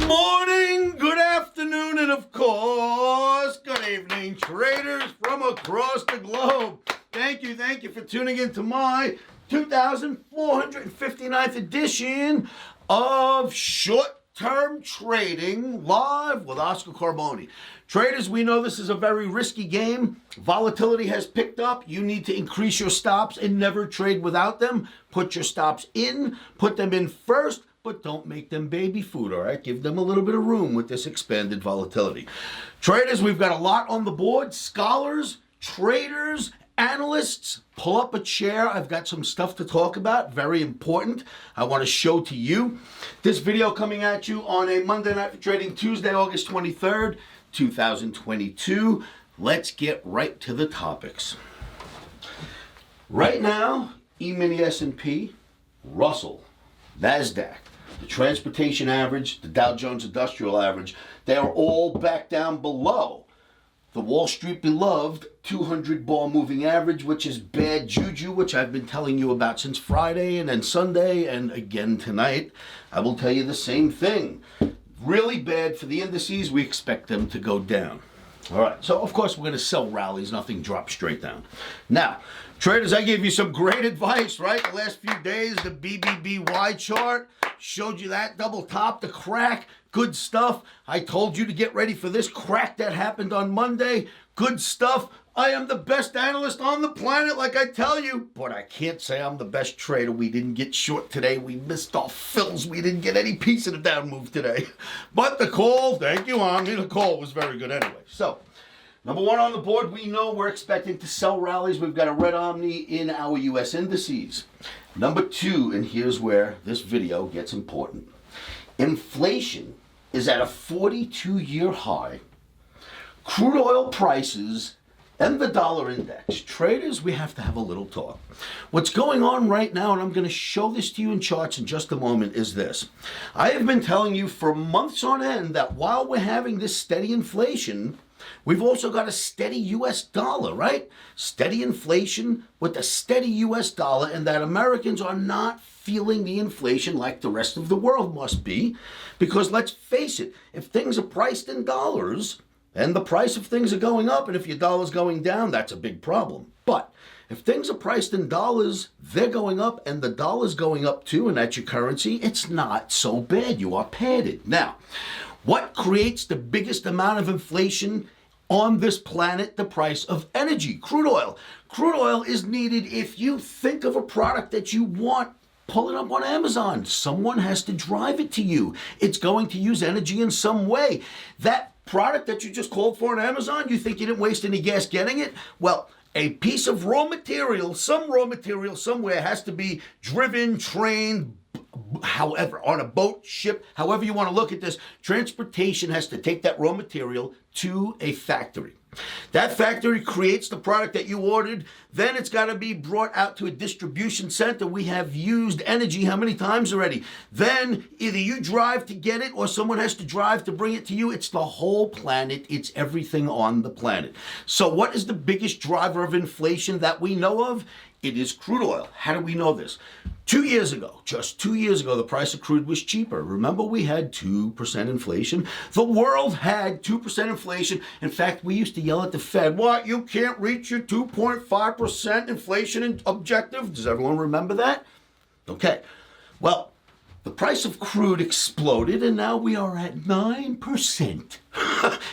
Good morning, good afternoon, and of course, good evening, traders from across the globe. Thank you for tuning in to my 2,459th edition of Short-Term Trading live with Oscar Carboni. Traders, we know this is a very risky game. Volatility has picked up. You need to increase your stops and never trade without them. Put your stops in, put them in first, but don't make them baby food, all right? Give them a little bit of room with this expanded volatility. Traders, we've got a lot on the board. Scholars, traders, analysts, pull up a chair. I've got some stuff to talk about, very important. I want to show to you. This video coming at you on a Monday night for trading, Tuesday, August 23rd, 2022. Let's get right to the topics. Right now, E-mini S&P, Russell, NASDaq, the transportation average, the Dow Jones Industrial Average, they are all back down below the Wall Street beloved 200 bar moving average, which is bad juju, which I've been telling you about since Friday and then Sunday and again tonight. I will tell you the same thing. Really bad for the indices. We expect them to go down. All right, so of course we're going to sell rallies. Nothing drops straight down. Now, traders, I gave you some great advice, right? The last few days, the BBBY chart showed you that double top, the crack, good stuff. I told you to get ready for this crack that happened on Monday. Good stuff. I am the best analyst on the planet, like I tell you, but I can't say I'm the best trader. We didn't get short today. We missed our fills. We didn't get any piece of the down move today. But the call, thank you, Omni, the call was very good anyway. So, number one on the board, we know we're expecting to sell rallies. We've got a red Omni in our U.S. indices. Number two, and here's where this video gets important. Inflation is at a 42-year high. Crude oil prices and the dollar index. Traders, we have to have a little talk. What's going on right now, and I'm going to show this to you in charts in just a moment, is this. I have been telling you for months on end that while we're having this steady inflation, we've also got a steady U.S. dollar, right? Steady inflation with a steady U.S. dollar, and that Americans are not feeling the inflation like the rest of the world must be. Because let's face it, if things are priced in dollars, and the price of things are going up, and if your dollar's going down, that's a big problem. But if things are priced in dollars, they're going up, and the dollar's going up too, and that's your currency, it's not so bad. You are padded. Now, what creates the biggest amount of inflation on this planet? The price of energy, crude oil. Crude oil is needed if you think of a product that you want. Pull it up on Amazon. Someone has to drive it to you. It's going to use energy in some way. That product that you just called for on Amazon, you think you didn't waste any gas getting it? Well, a piece of raw material, some raw material somewhere has to be driven, trained, however, on a boat, ship, however you want to look at this. Transportation has to take that raw material to a factory. That factory creates the product that you ordered. Then it's got to be brought out to a distribution center. We have used energy how many times already? Then either you drive to get it or someone has to drive to bring it to you. It's the whole planet. It's everything on the planet. So what is the biggest driver of inflation that we know of? It is crude oil. How do we know this? 2 years ago, just 2 years ago, the price of crude was cheaper. Remember, we had 2% inflation. The world had 2% inflation. In fact, we used to yell at the Fed, what, you can't reach your 2.5% inflation objective? Does everyone remember that? Okay, well, the price of crude exploded, and now we are at 9%.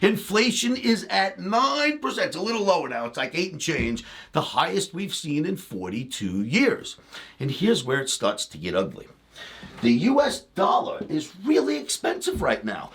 Inflation is at 9%. It's a little lower now. It's like 8 and change, the highest we've seen in 42 years. And here's where it starts to get ugly. The U.S. dollar is really expensive right now.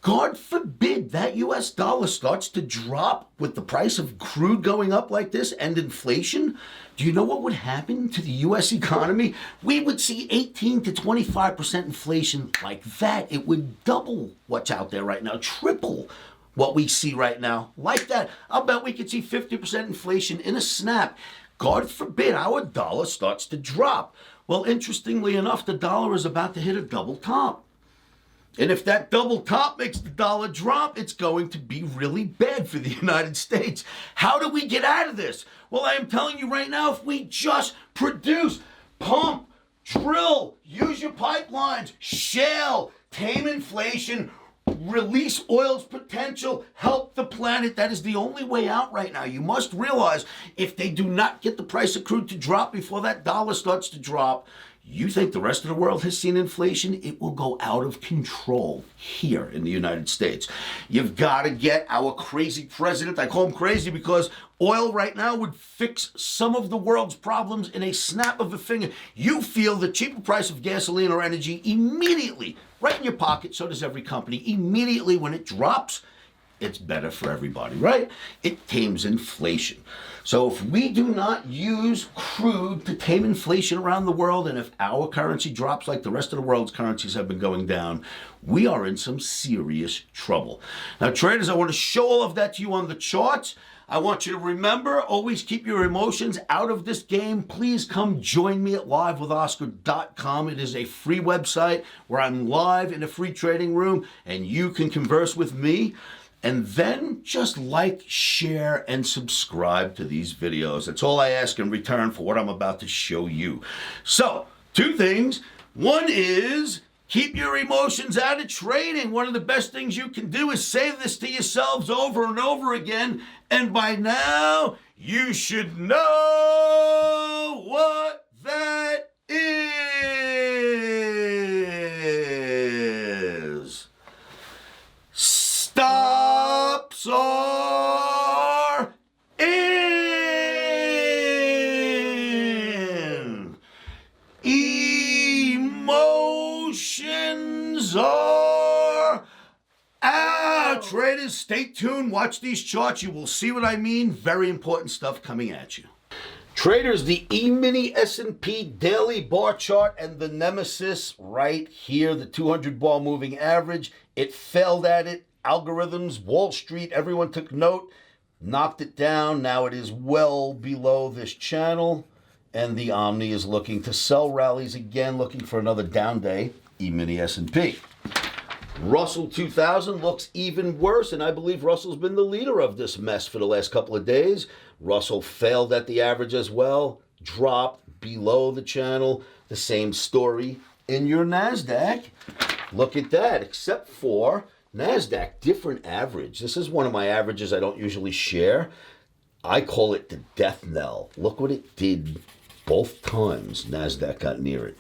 God forbid that U.S. dollar starts to drop with the price of crude going up like this and inflation. Do you know what would happen to the U.S. economy? We would see 18 to 25% inflation like that. It would double what's out there right now, triple what we see right now like that. I'll bet we could see 50% inflation in a snap. God forbid our dollar starts to drop. Well, interestingly enough, the dollar is about to hit a double top. And if that double top makes the dollar drop, it's going to be really bad for the United States. How do we get out of this? Well, I am telling you right now, if we just produce, pump, drill, use your pipelines, shale, tame inflation, release oil's potential, help the planet. That is the only way out right now. You must realize if they do not get the price of crude to drop before that dollar starts to drop, you think the rest of the world has seen inflation? It will go out of control here in the United States. You've got to get our crazy president. I call him crazy because oil right now would fix some of the world's problems in a snap of a finger. You feel the cheaper price of gasoline or energy immediately, right in your pocket. So does every company. Immediately when it drops, it's better for everybody, right? It tames inflation. So if we do not use crude to tame inflation around the world, and if our currency drops like the rest of the world's currencies have been going down, we are in some serious trouble. Now, traders, I want to show all of that to you on the charts. I want you to remember, always keep your emotions out of this game. Please come join me at livewithoscar.com. It is a free website where I'm live in a free trading room, and you can converse with me. And then just like, share, and subscribe to these videos. That's all I ask in return for what I'm about to show you. So, two things. One is keep your emotions out of trading. One of the best things you can do is say this to yourselves over and over again. And by now, you should know what that is. Stops are in. Emotions are out. Traders, stay tuned. Watch these charts. You will see what I mean. Very important stuff coming at you. Traders, the E-mini S&P daily bar chart and the nemesis right here, the 200 bar moving average. It failed at it. Algorithms, Wall Street, everyone took note, knocked it down. Now it is well below this channel, and the Omni is looking to sell rallies again, looking for another down day, E-mini S&P. Russell 2000 looks even worse, and I believe Russell's been the leader of this mess for the last couple of days. Russell failed at the average as well, dropped below the channel. The same story in your NASDAQ. Look at that, except for NASDAQ, different average. This is one of my averages I don't usually share. I call it the death knell. Look what it did both times NASDAQ got near it.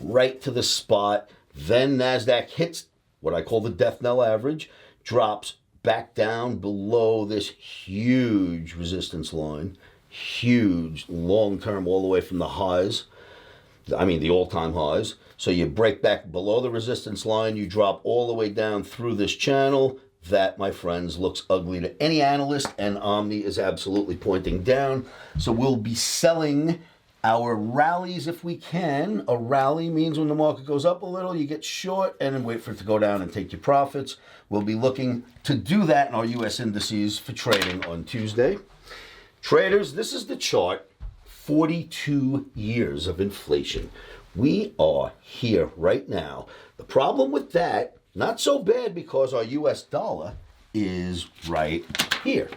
Right to the spot. Then NASDAQ hits what I call the death knell average, drops back down below this huge resistance line. Huge, long-term, all the way from the highs. I mean, the all-time highs. So you break back below the resistance line, you drop all the way down through this channel. That, my friends, looks ugly to any analyst, and Omni is absolutely pointing down. So we'll be selling our rallies if we can. A rally means when the market goes up a little, you get short and then wait for it to go down and take your profits. We'll be looking to do that in our U.S. indices for trading on Tuesday. Traders, this is the chart. 42 years of inflation. We are here right now. The problem with that, not so bad because our US dollar is right here.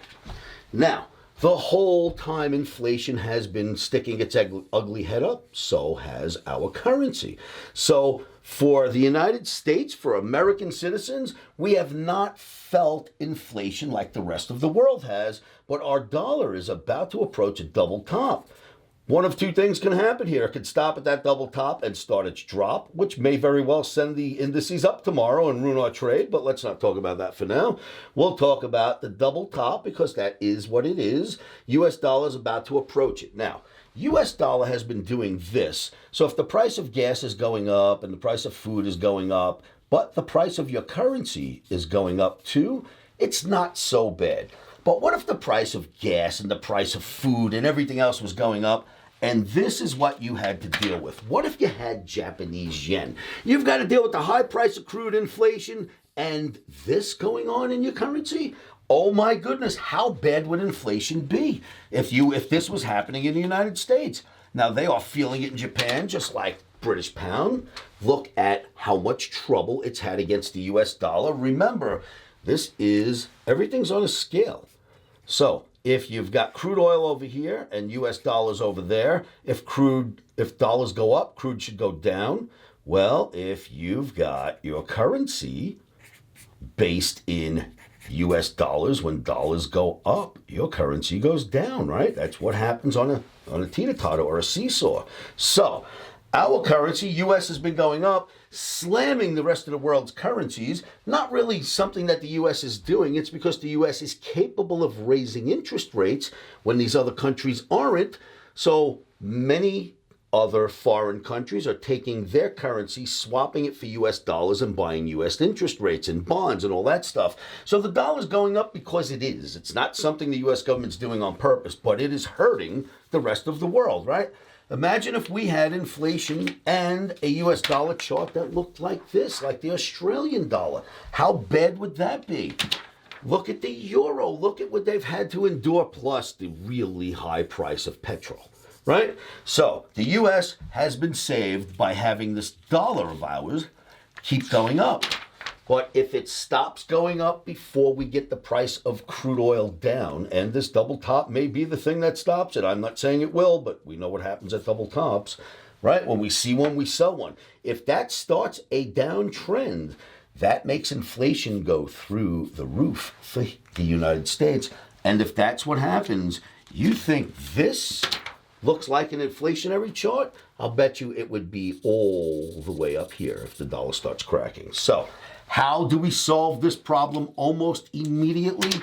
Now, the whole time inflation has been sticking its ugly head up, so has our currency. So for the United States, for American citizens, we have not felt inflation like the rest of the world has, but our dollar is about to approach a double top. One of two things can happen here. It could stop at that double top and start its drop, which may very well send the indices up tomorrow and ruin our trade, but let's not talk about that for now. We'll talk about the double top because that is what it is. US dollar is about to approach it. Now, US dollar has been doing this. So if the price of gas is going up and the price of food is going up, but the price of your currency is going up too, it's not so bad. But what if the price of gas and the price of food and everything else was going up? And this is what you had to deal with. What if you had Japanese yen? You've got to deal with the high price of crude, inflation, and this going on in your currency? Oh my goodness, how bad would inflation be if this was happening in the United States? Now, they are feeling it in Japan, just like British pound. Look at how much trouble it's had against the US dollar. Remember, everything's on a scale. So if you've got crude oil over here and US dollars over there, if dollars go up, crude should go down. Well, if you've got your currency based in US dollars. When dollars go up, your currency goes down, right? That's what happens on a teeter-totter or a seesaw. So our currency, US, has been going up, slamming the rest of the world's currencies. Not really something that the US is doing. It's because the US is capable of raising interest rates when these other countries aren't. So many other foreign countries are taking their currency, swapping it for US dollars and buying US interest rates and bonds and all that stuff. So the dollar's going up because it is. It's not something the US government's doing on purpose, but it is hurting the rest of the world, right? Imagine if we had inflation and a US dollar chart that looked like this, like the Australian dollar. How bad would that be? Look at the euro. Look at what they've had to endure, plus the really high price of petrol. Right? So the U.S. has been saved by having this dollar of ours keep going up. But if it stops going up before we get the price of crude oil down, and this double top may be the thing that stops it. I'm not saying it will, but we know what happens at double tops, right? When we see one, we sell one. If that starts a downtrend, that makes inflation go through the roof for the United States. And if that's what happens, you think this looks like an inflationary chart? I'll bet you it would be all the way up here if the dollar starts cracking. So how do we solve this problem almost immediately?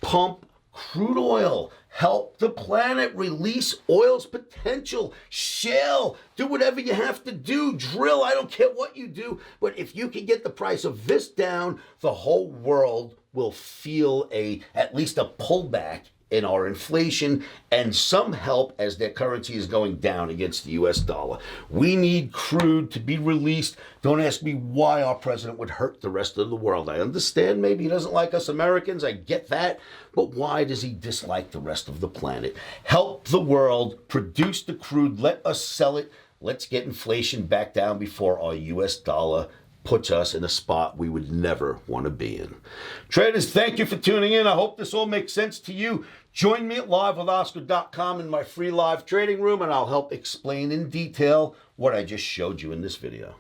Pump crude oil. Help the planet release oil's potential. Shale. Do whatever you have to do. Drill. I don't care what you do. But if you can get the price of this down, the whole world will feel at least a pullback in our inflation and some help as their currency is going down against the US dollar. We need crude to be released. Don't ask me why our president would hurt the rest of the world. I understand maybe he doesn't like us Americans. I get that. But why does he dislike the rest of the planet? Help the world produce the crude. Let us sell it. Let's get inflation back down before our US dollar puts us in a spot we would never want to be in. Traders, thank you for tuning in. I hope this all makes sense to you. Join me at livewithoscar.com in my free live trading room, and I'll help explain in detail what I just showed you in this video.